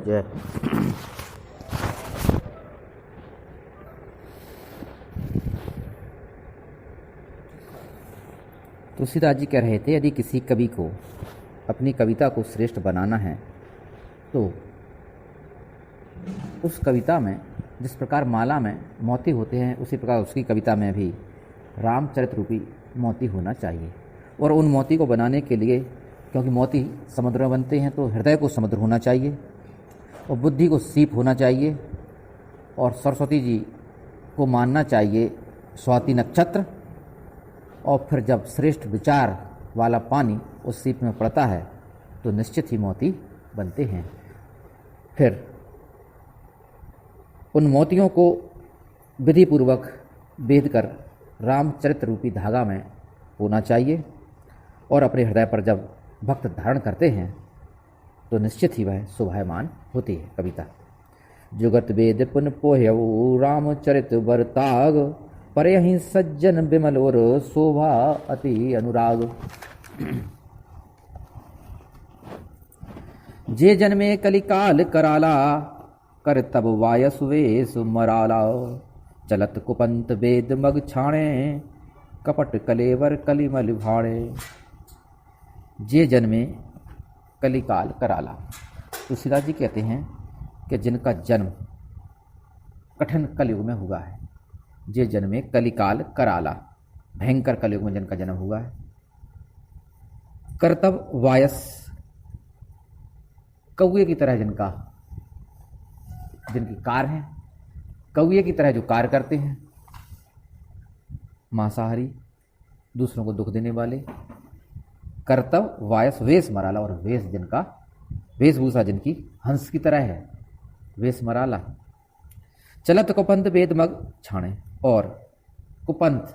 जय। तुलसीदास जी कह रहे थे, यदि किसी कवि को अपनी कविता को श्रेष्ठ बनाना है तो उस कविता में जिस प्रकार माला में मोती होते हैं उसी प्रकार उसकी कविता में भी रामचरित रूपी मोती होना चाहिए। और उन मोती को बनाने के लिए, क्योंकि मोती समुद्र में बनते हैं, तो हृदय को समुद्र होना चाहिए और बुद्धि को सीप होना चाहिए और सरस्वती जी को मानना चाहिए स्वाति नक्षत्र। और फिर जब श्रेष्ठ विचार वाला पानी उस सीप में पड़ता है तो निश्चित ही मोती बनते हैं। फिर उन मोतियों को विधिपूर्वक बेध कर रामचरित रूपी धागा में होना चाहिए और अपने हृदय पर जब भक्त धारण करते हैं तो निश्चित ही वह शोभायमान होती है कविता। जुगत वेद पुन पोह्यऊ रामचरित बरताग, परयहि सज्जन बिमल और शोभा अति अनुराग। जे जन्मे कलिकाल कराला, कर तब वायस वेश मराला। चलत कुपंत वेद मग छाणे, कपट कलेवर कलिमल भाणे। जे जन्मे कलिकाल कराला। तुलसीदास जी कहते हैं कि जिनका जन्म कठिन कलयुग में हुआ है, जे जन्मे कलिकाल कराला, भयंकर कलयुग में जिनका जन्म हुआ है। कर्तव वायस, कौए की तरह जिनकी कार है, कौए की तरह जो कार्य करते हैं, मांसाहारी, दूसरों को दुख देने वाले। कर्तव वायस वेश मराला, और वेशभूषा जिनकी हंस की तरह है, वेश मराला। चलत कुपंथ वेद मग छाणे, और कुपंथ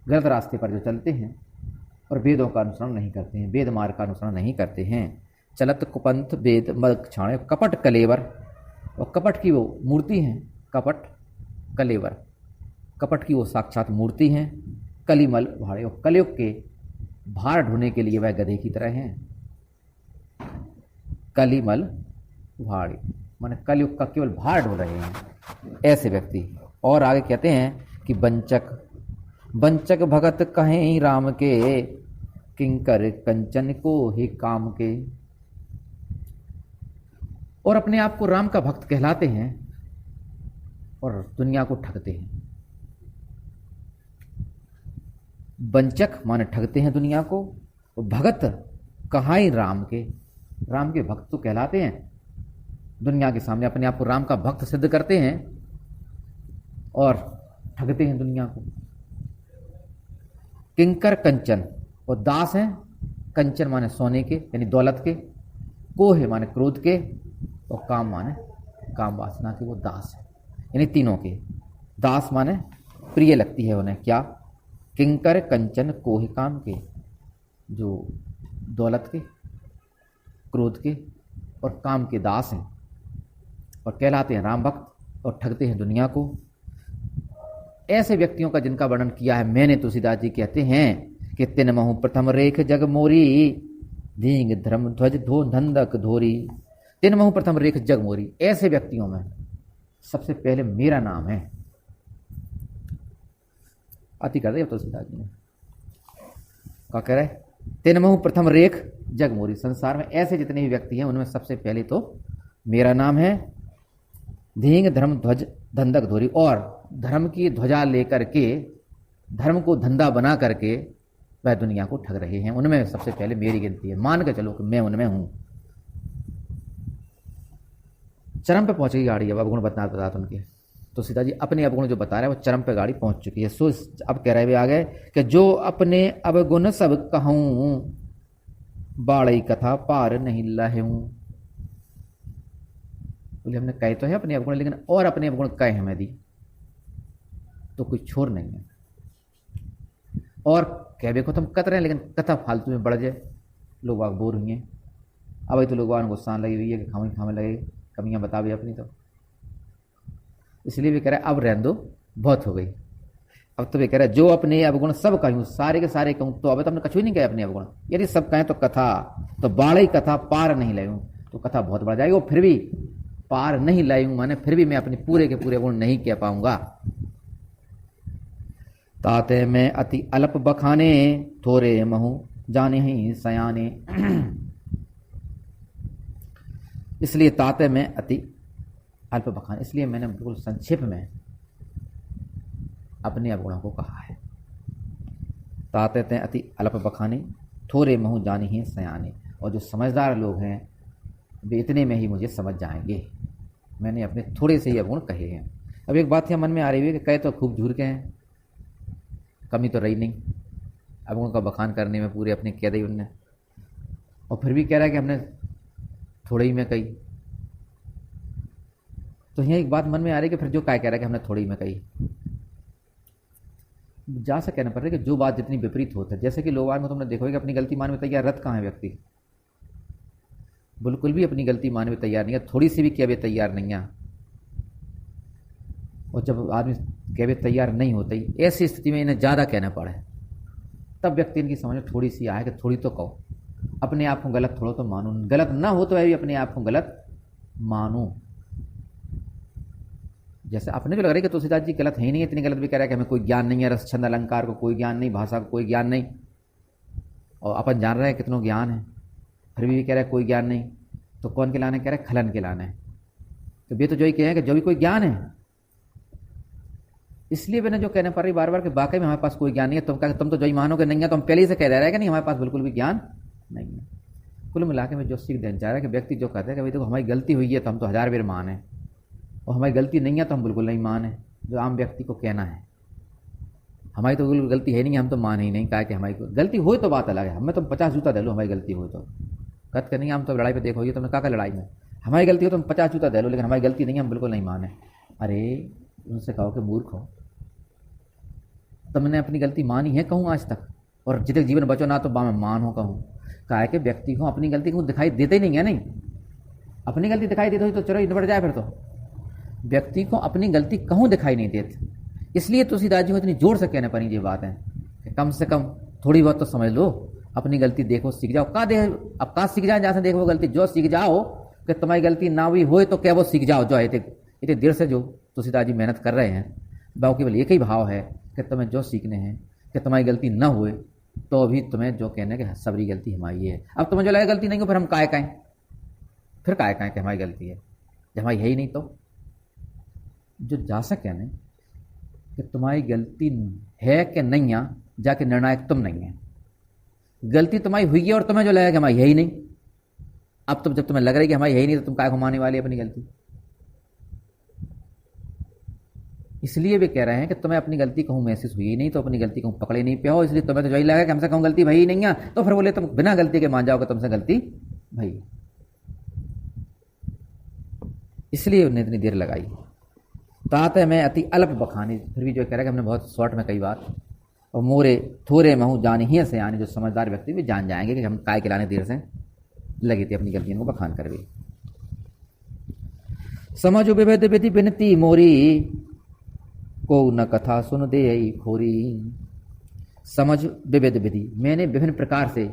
गलत रास्ते पर जो चलते हैं और वेदों का अनुसरण नहीं करते हैं, वेद मार्ग का अनुसरण नहीं करते हैं। चलत कुपंथ वेद मग छाणे, कपट कलेवर, और कपट की वो मूर्ति हैं, कपट कलेवर, कपट की वो साक्षात मूर्ति हैं। कलिमल भाड़े, और कलयुग के भार ढोने के लिए वह गधे की तरह हैं। कलिमल भाड़े माने कलयुग का केवल भार ढो रहे हैं ऐसे व्यक्ति। और आगे कहते हैं कि बंचक भगत कहें राम के, किंकर कंचन को ही काम के। और अपने आप को राम का भक्त कहलाते हैं और दुनिया को ठगते हैं। वंचक माने ठगते हैं दुनिया को, और भगत कहाई राम के भक्त तो कहलाते हैं, दुनिया के सामने अपने आप को राम का भक्त सिद्ध करते हैं और ठगते हैं दुनिया को। किंकर कंचन, और दास हैं, कंचन माने सोने के यानी दौलत के, कोह माने क्रोध के, और काम माने काम वासना के, वो दास है। यानी तीनों के दास माने प्रिय लगती है उन्हें क्या, किंकर कंचन कोह काम के, जो दौलत के, क्रोध के और काम के दास हैं और कहलाते हैं राम भक्त और ठगते हैं दुनिया को। ऐसे व्यक्तियों का जिनका वर्णन किया है मैंने, तुलसीदास जी कहते हैं कि तिन महु प्रथम रेख जग मोरी, धींग धर्म ध्वज धो धंधक धोरी। तिन महु प्रथम रेख जग मोरी, ऐसे व्यक्तियों में सबसे पहले मेरा नाम है। अति कर दिया तुलसीदास जी ने, क्या कह रहे, तिन महु प्रथम रेख जग मोरी। संसार में ऐसे जितने भी व्यक्ति हैं उनमें सबसे पहले तो मेरा नाम है। धींग धर्म ध्वज धंधक धोरी, और धर्म की ध्वजा लेकर के, धर्म को धंधा बना करके वह दुनिया को ठग रहे हैं, उनमें सबसे पहले मेरी गिनती है। मान के चलो कि मैं उनमें हूं। चरम पे पहुंच गई गाड़ी अब अवगुण बता उनके। तो सीता जी अपने अवगुण जो बता रहे हैं वो चरम पे गाड़ी पहुंच चुकी है। सो अब कह रहे हुए आ गए कि जो अपने अवगुण सब कहूं, बाड़ी कथा पार नहीं लहूं। बोले हमने कहे तो है अपने अवगुण, लेकिन और अपने अवगुण कहे हमें दी तो कोई छोर नहीं है। और कह देखो तुम कत रहे हैं, लेकिन कथा फालतू में बढ़ जाए, लोग बाग बोर हुए। अब तो लोग बाग गुस्सा लगी हुई है कि खामे लगे, कमियां बता भी अपनी, तो इसलिए भी कह रहे अब रहने दो, बहुत हो गई। अब तो वे कह रहे जो अपने अवगुण सब कहूँ, सारे के सारे कहूँ, तो अब तो हमने कछु ही नहीं कहे अपने अवगुण। यदि सब कहें तो कथा, तो बाड़ी कथा पार नहीं लगूँ, तो कथा बहुत बढ़ जाएगी। और फिर भी पार नहीं लाई हूं माने फिर भी मैं अपने पूरे के पूरे गुण नहीं कह पाऊंगा। ताते मैं अति अल्प बखाने, थोरे महु जाने ही सयाने। इसलिए ताते में अति अल्प बखाने, इसलिए मैंने बिल्कुल संक्षेप में अपने अवगुणों को कहा है। ताते ते अति अल्प बखाने, थोरे महु जाने ही सयाने। और जो समझदार लोग हैं वे इतने में ही मुझे समझ जाएंगे, मैंने अपने थोड़े से ही अवगुण कहे हैं। अब एक बात यहाँ मन में आ रही है कि कहे तो खूब झूठ के हैं, कमी तो रही नहीं, अवगुणों का बखान करने में पूरे अपने कह दी उनने, और फिर भी कह रहा है कि हमने थोड़े ही में कही। तो यहाँ एक बात मन में आ रही है कि फिर जो क्या कह रहा है कि हमने थोड़ी ही में कही, जा से कहना पड़ रहा है कि जो बात जितनी विपरीत होता है, जैसे कि लोग में तुमने देखो कि अपनी गलती मानने में तैयार, रत कहाँ है व्यक्ति, बिल्कुल भी अपनी गलती मानने में तैयार नहीं है, थोड़ी सी भी क्या भी तैयार नहीं है। और जब आदमी कह भी तैयार नहीं होता ही, ऐसी स्थिति में इन्हें ज़्यादा कहना पड़े, तब व्यक्ति इनकी समझ में थोड़ी सी आए कि थोड़ी तो कहो, अपने आप को गलत थोड़ा तो मानो, गलत ना हो तो भी अपने आप को गलत मानो। जैसे अपने जो लग रहा है कि तुलसीदास जी गलत है ही नहीं, इतनी गलत भी कह रहा है कि हमें कोई ज्ञान नहीं है, रस छंद अलंकार को कोई ज्ञान नहीं, भाषा को कोई ज्ञान नहीं, और अपन जान रहे हैं कितनों ज्ञान है, फिर भी कह रहा है कोई ज्ञान नहीं। तो कौन के लाने कह रहा है, खलन के लाने। तो वे तो जो ही कहे कि जो भी कोई ज्ञान है, इसलिए मैंने जो कहने पड़ रही बार बार कि वाकई में हमारे पास कोई ज्ञान नहीं है। तुम तो जो ही मानो कि नहीं है, तो हम पहले ही से कह रहे हैं कि नहीं हमारे पास बिल्कुल भी ज्ञान नहीं है। कुल मिला के मैं जो सीख देना चाह रहा है कि व्यक्ति जो कहते हैं कि भाई देखो हमारी गलती हुई है तो हम तो 1000 बार मान है, और हमारी गलती नहीं है तो हम बिल्कुल नहीं मान है, जो आम व्यक्ति को कहना है हमारी तो बिल्कुल गलती है नहीं, हम तो मान ही नहीं। कहा कि हमारी गलती हो तो बात अलग है, हमें तुम 50 जूता दे लो हमारी गलती हो तो, कत करनी हम तो लड़ाई पे देखोगे तुमने कहा लड़ाई में हमारी गलती हो तुम 50 जूता दे लो, लेकिन हमारी गलती नहीं है हम बिल्कुल नहीं माने। अरे उनसे कहो कि मूर्ख हो, तुमने अपनी गलती मानी है कहूँ आज तक, और जितने जीवन बचो ना तो मैं मान हो कहूँ। कहा है कि व्यक्ति को अपनी गलती को दिखाई देते ही नहीं है, नहीं अपनी गलती दिखाई देती तो चलो निपट जाए, फिर तो व्यक्ति को अपनी गलती कहूँ दिखाई नहीं देती। इसलिए तुलसीदास जी को इतनी जोर से कहने पर ये बात है कि कम से कम थोड़ी बहुत तो समझ लो, अपनी गलती देखो सीख जाओ। का दे अब का सीख जाए, जहाँ से देखो गलती जो सीख जाओ कि तुम्हारी गलती ना हुई हो तो क्या वो सीख जाओ। जो इतने देर से जो तुलसीदास जी मेहनत कर रहे हैं, बाबू केवल एक ही भाव है कि तुम्हें जो सीखने हैं कि तुम्हारी गलती ना हुए तो भी तुम्हें जो कहने कि सबरी गलती हमारी है। अब तुम्हें जो लगे गलती नहीं हो फिर हम काय कहें, फिर काय कहें कि हमारी गलती है जब हमारी है ही नहीं। तो जो जा सके कहने कि तुम्हारी गलती है कि नहीं है, जाके निर्णायक तुम नहीं है, गलती तुम्हारी हुई है और तुम्हें जो लगेगा कि हमारी है ही नहीं। अब तुम जब तुम्हें लग रही है कि हमारी है ही नहीं तो तुम काय घुमाने वाली अपनी गलती। इसलिए वे कह रहे हैं कि तुम्हें अपनी गलती कहूँ महसूस हुई ही नहीं तो अपनी गलती कहूँ पकड़े नहीं पे हो, इसलिए तुम्हें तो जो ही लगा कि हमसे कहूँ गलती भाई नहीं है, तो फिर बोले तुम बिना गलती के मान जाओगे तुमसे गलती भाई। इसलिए उन्हें इतनी देर लगाई। ताते मैं अति अल्प बखानी, फिर भी जो कह रहा है कि हमने बहुत शॉर्ट में कई बात, और मोरे थोरे महू जाने ही से आने, जो समझदार व्यक्ति भी जान जाएंगे कि हम काय खिलाने देर से लगी थी अपनी गलतियों को बखान कर भी। समझो विभेद विधि बिनती मोरी, को न कथा सुन दे खोरी। समझ विविध विधि, मैंने विभिन्न प्रकार से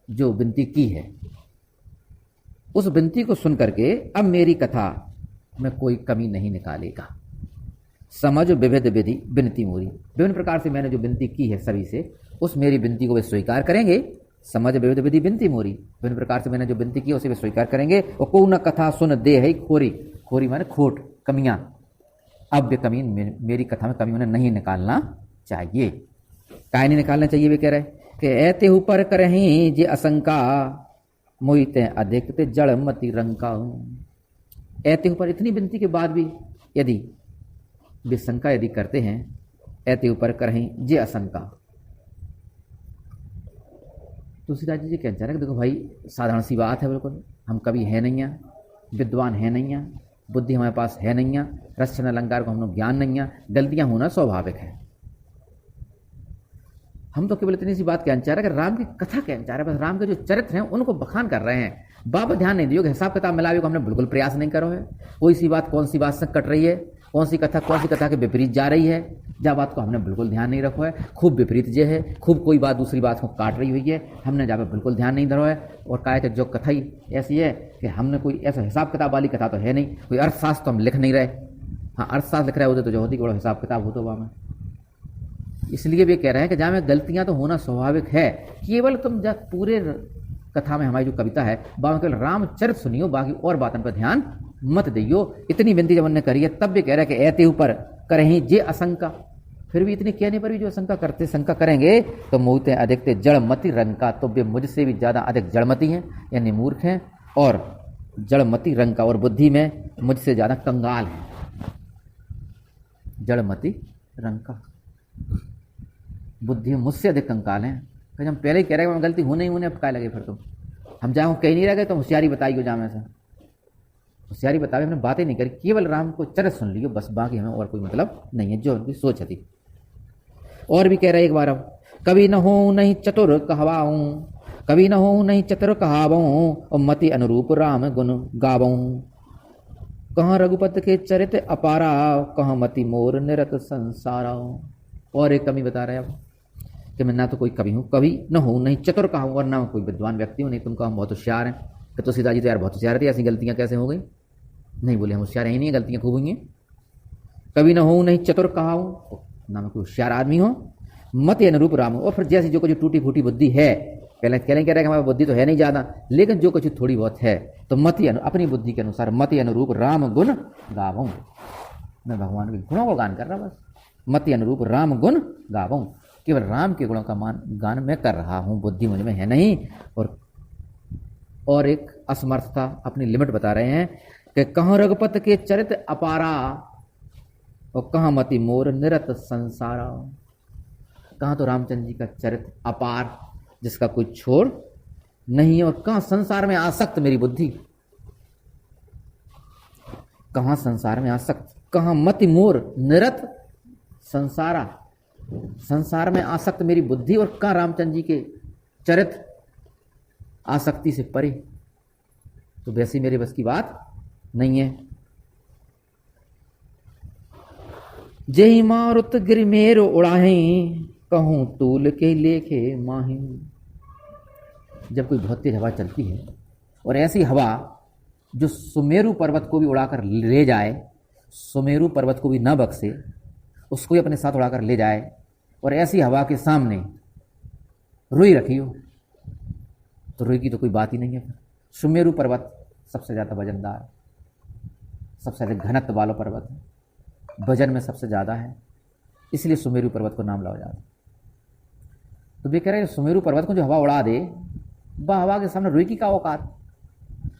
जो विनती की है उस विनती को सुन करके अब मेरी कथा में कोई कमी नहीं निकालेगा। समझ विविध विधि विनती मोरी, विभिन्न प्रकार से मैंने जो विनती की है सभी से, उस मेरी विनती को वे स्वीकार करेंगे। समझ विविध विधि विनती मोरी, विभिन्न प्रकार से मैंने जो विनती की उसे वे स्वीकार करेंगे। और को न कथा सुन दे है खोरी, खोरी माने खोट कमियां, अब कमी मेरी कथा में कमी उन्हें नहीं निकालना चाहिए। काय नहीं निकालना चाहिए, वे कह रहे कि ऐते ऊपर करहीं जे असंका, मोहिते अधिक ते जड़ मति रंका। ऐते ऊपर इतनी विनती के बाद भी यदि वे शंका यदि करते हैं, ऐते ऊपर करहीं जे असंका। तुलसीदास जी कहना चाह रहे देखो भाई साधारण सी बात है, बिल्कुल हम कभी है नहीं है, विद्वान है नहीं है, बुद्धि हमारे पास है नहीं है, रस अलंकार को हम लोग ज्ञान नहीं है, गलतियां होना स्वाभाविक है। हम तो केवल इतनी सी बात कहना चाह रहे हैं कि राम की कथा कहना चाह रहे हैं, बस राम के जो चरित्र हैं उनको बखान कर रहे हैं। बाबा ध्यान नहीं दियो कि हिसाब किताब मिलावे को हमने बिल्कुल प्रयास नहीं करो है। कोई सी बात कौन सी बात से कट रही है, कौन सी कथा के विपरीत जा रही है, जा बात को हमने बिल्कुल ध्यान नहीं रखो है, खूब विपरीत जे है, खूब कोई बात दूसरी बात को काट रही हुई है, हमने जा पे बिल्कुल ध्यान नहीं धरो है। और कहा कि जो कथा ही ऐसी है कि हमने कोई ऐसा हिसाब किताब वाली कथा तो है नहीं, कोई अर्थशास्त्र तो हम लिख नहीं रहे। हाँ, अर्थशास्त्र लिख रहे होते तो जो होती बड़ा हिसाब किताब हो तो वहाँ में। इसलिए वे कह रहे हैं कि जहाँ में गलतियाँ तो होना स्वाभाविक है, केवल तुम जब पूरे कथा में हमारी जो कविता है वहाँ केवल रामचरित सुनियो, बाकी और बातों पर ध्यान मत दियो। इतनी विनती जब उन्होंने करी है तब भी कह रहे हैं कि ऐते ऊपर करें जे असंका। फिर भी इतने कहने पर भी जो शंका करेंगे तो मोहते अधिक ते जड़मती रंग का, तो वे मुझसे भी ज़्यादा अधिक जड़मती हैं यानी मूर्ख हैं, और जड़मती रंग का और बुद्धि में मुझसे ज़्यादा कंगाल हैं। जड़मती रंग का बुद्धि मुझसे अधिक कंगाल हैं। फिर हम पहले ही कह रहे हैं गलती होने ही होने, अब क्या लगे फिर तुम हम जाओ कहीं नहीं रह गए तो होशियारी बताइए जामे से, होशियारी बतावे, हमने बातें नहीं करी, केवल राम को चरित सुन लियो बस, बाकी हमें और कोई मतलब नहीं है, जो उनकी सोच थी। और भी कह रहे एक बार अब, कभी न हो नहीं चतुर कहवाऊं, कभी न हो नहीं चतुर कहावऊं, और मति अनुरूप राम गुण गावऊं। कहाँ रघुपत के चरित अपारा, कहाँ मति मोर निरत संसारा। और एक कमी बता रहे अब कि मैं ना तो कोई कवि हूँ, कभी न हूँ, नहीं चतुर का हूँ, और ना कोई विद्वान व्यक्ति हूँ, नहीं तुमको हम बहुत होशियार हैं। कि तो सीताजी तो यार बहुत होशियार थी, ऐसी गलतियाँ कैसे हो गई? नहीं बोले हम होशियार ही नहीं है, गलतियाँ खूब हुई हैं। कभी न हूँ नहीं चतुर कहा हूँ, ना मैं कोई होशियार आदमी हूँ, मत अनुरूप राम हो। और फिर जैसी जो कुछ टूटी फूटी बुद्धि है, पहले कह रहे कि हमारी बुद्धि तो है नहीं ज़्यादा, लेकिन जो कुछ थोड़ी बहुत है तो मति अपनी बुद्धि के अनुसार मति अनुरूप राम गुण गावूँ। मैं भगवान के गुणों को गान कर रहा बस, मति अनुरूप राम गुण गावूँ, केवल राम के गुणों का गान मैं कर रहा हूँ, बुद्धि मुझ में है नहीं। और एक असमर्थता, अपनी लिमिट बता रहे हैं कि कहाँ रघुपत के चरित अपारा, और कहाँ मति मोर निरत संसारा। कहाँ तो रामचंद्र जी का चरित अपार जिसका कोई छोड़ नहीं है, और कहाँ संसार में आसक्त मेरी बुद्धि, कहाँ संसार में आसक्त, कहाँ मति मोर निरत संसारा, संसार में आसक्त मेरी बुद्धि, और कहाँ रामचंद्र जी के चरित आसक्ति से परे। तो वैसी मेरे बस की बात नहीं है। जय मारुत गिरमेर उड़ाहे, कहूं तूल के लेखे माही। जब कोई बहुत तेज हवा चलती है, और ऐसी हवा जो सुमेरु पर्वत को भी उड़ाकर ले जाए, सुमेरु पर्वत को भी न बख्शे, उसको भी अपने साथ उड़ाकर ले जाए, और ऐसी हवा के सामने रुई रखी हो तो रुई की तो कोई बात ही नहीं है। सुमेरु पर्वत सबसे ज़्यादा वजनदार, सबसे अधिक घनत्व वाला पर्वत है, वजन में सबसे ज़्यादा है, इसलिए सुमेरु पर्वत को नाम लाया जाता है। तो वे कह रहे हैं सुमेरु पर्वत को जो हवा उड़ा दे, वह हवा के सामने रुई की क्या औकात।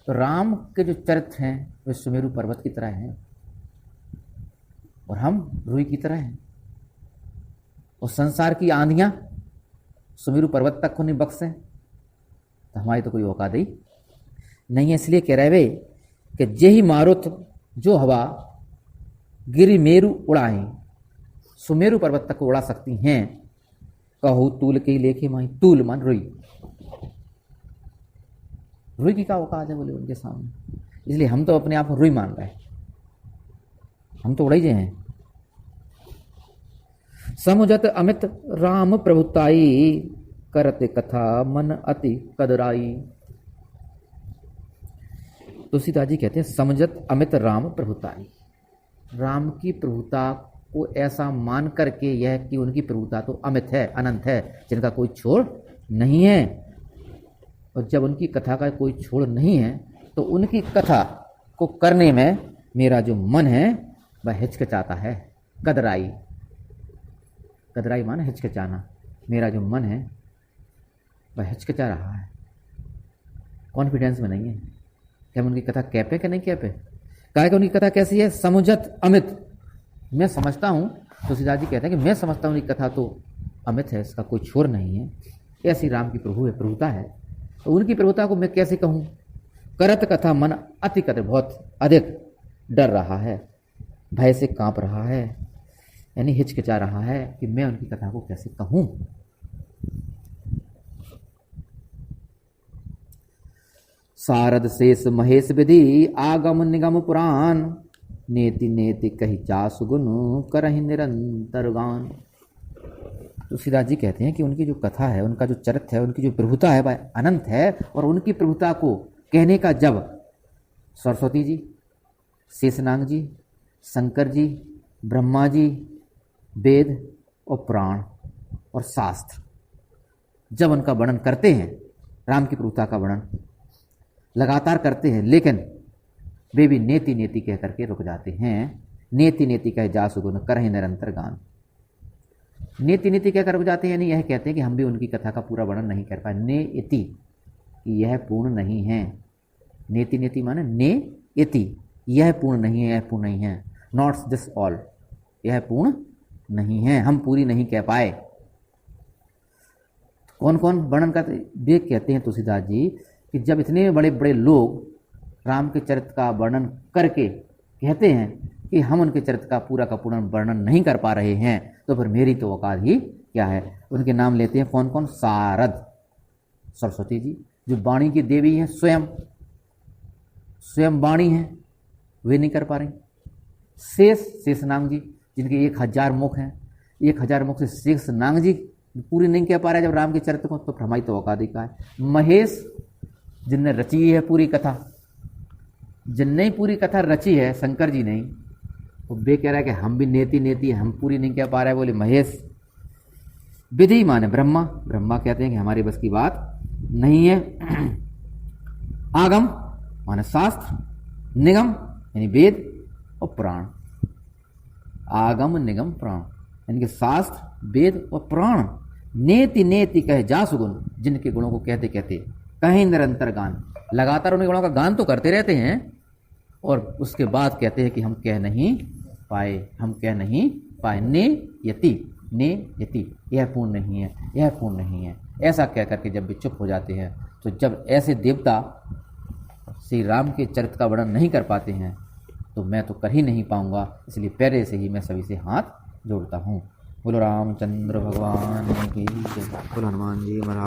तो राम के जो चरित्र हैं वे सुमेरु पर्वत की तरह हैं, और हम रुई की तरह हैं। और संसार की आंधियां सुमेरु पर्वत तक को नहीं बख्शे तो हमारी तो कोई औकात ही नहीं है। इसलिए कह रहे वे कि जेहि मारुत जो हवा गिरि मेरु उड़ाए, सुमेरु पर्वत तक को उड़ा सकती हैं, कहो तूल के लेखे माही। तूल मान रुई, रुई की क्या औकात है बोले उनके सामने। इसलिए हम तो अपने आप को रुई मान रहे हैं, हम तो उड़ाई जे हैं। समुझत अमित राम प्रभुताई, करते कथा मन अति कदराई। तुलसीदास जी कहते हैं समझत अमित राम प्रभुताई, राम की प्रभुता को ऐसा मान करके यह कि उनकी प्रभुता तो अमित है, अनंत है, जिनका कोई छोड़ नहीं है। और जब उनकी कथा का कोई छोड़ नहीं है तो उनकी कथा को करने में मेरा जो मन है वह हिचकिचाता है। कदराई, कदराई माना हिचकिचाना, मेरा जो मन है वह हिचकिचा रहा है, कॉन्फिडेंस में नहीं है कि हम उनकी कथा कैपे कि नहीं कैपे। कहा कि उनकी कथा कैसी है, समुझत अमित, मैं समझता हूँ। तुलसीदास जी कहते हैं कि मैं समझता हूँ उनकी कथा तो अमित है, इसका कोई छोर नहीं है। ऐसी राम की प्रभु है, प्रभुता है, तो उनकी प्रभुता को मैं कैसे कहूँ। करत कथा मन अति कदर, बहुत अधिक डर रहा है, भय से कांप रहा है, यानी हिचकिचा रहा है कि मैं उनकी कथा को कैसे कहूँ। शारद शेष महेश विधि, आगम निगम पुराण, नेति नेति कही जासु गुण करहि निरंतर गान। तुलसीदास जी कहते हैं कि उनकी जो कथा है, उनका जो चरित्र है, उनकी जो प्रभुता है वह अनंत है, और उनकी प्रभुता को कहने का जब सरस्वती जी, शेषनाग जी, शंकर जी, ब्रह्मा जी, वेद और पुराण और शास्त्र जब उनका वर्णन करते हैं, राम की प्रभुता का वर्णन लगातार करते हैं, लेकिन वे भी नेति नेति कह करके रुक जाते हैं। नेति नेति कह जासु गुण करहि निरंतर गान। नेति नेति कहकर रुक जाते हैं, यानी यह कहते हैं कि हम भी उनकी कथा का पूरा वर्णन नहीं कर पाए। ने इति कि यह पूर्ण नहीं है। नेति नेति माने ने इति यह पूर्ण नहीं है, यह पूर्ण नहीं है। नॉट दिस ऑल, यह पूर्ण नहीं है, हम पूरी नहीं कह पाए। कौन कौन वर्णन करते? वे कहते हैं तुलसीदास जी कि जब इतने बड़े बड़े लोग राम के चरित्र का वर्णन करके कहते हैं कि हम उनके चरित्र का पूरा वर्णन नहीं कर पा रहे हैं, तो फिर मेरी तो औकात ही क्या है। उनके नाम लेते हैं कौन कौन? शारद सरस्वती जी, जो वाणी की देवी हैं, स्वयं वाणी हैं, वे नहीं कर पा रही। शेषनाग जी, जिनके 1000 मुख हैं, 1000 मुख से शेषनाग जी पूरी नहीं कह पा रहे जब राम के चरित्र को, तो हमारी तो औकात ही का है। महेश, जिनने रची है पूरी कथा, जिनने पूरी कथा रची है, शंकर जी नहीं, तो वे कह रहा है कि हम भी नेति नेति हम पूरी नहीं कह पा रहे, बोले महेश। विधि माने ब्रह्मा, ब्रह्मा कहते हैं कि हमारी बस की बात नहीं है। आगम माने शास्त्र, निगम यानी वेद और पुराण। आगम निगम पुराण यानी कि शास्त्र, वेद और पुराण। नेति नेति कहे जासु गुण, जिनके गुणों को कहते कहते कहीं निरंतर गान, लगातार उनके गुणों का गान तो करते रहते हैं, और उसके बाद कहते हैं कि हम कह नहीं पाए, हम कह नहीं पाए। ने यति यह पूर्ण नहीं है, यह पूर्ण नहीं है, ऐसा कह करके जब वे चुप हो जाते हैं, तो जब ऐसे देवता श्री राम के चरित्र का वर्णन नहीं कर पाते हैं, तो मैं तो कर ही नहीं पाऊंगा। इसलिए पहले से ही मैं सभी से हाथ जोड़ता हूँ। बोलो रामचंद्र भगवान की जय। बोलो हनुमान जी महाराज।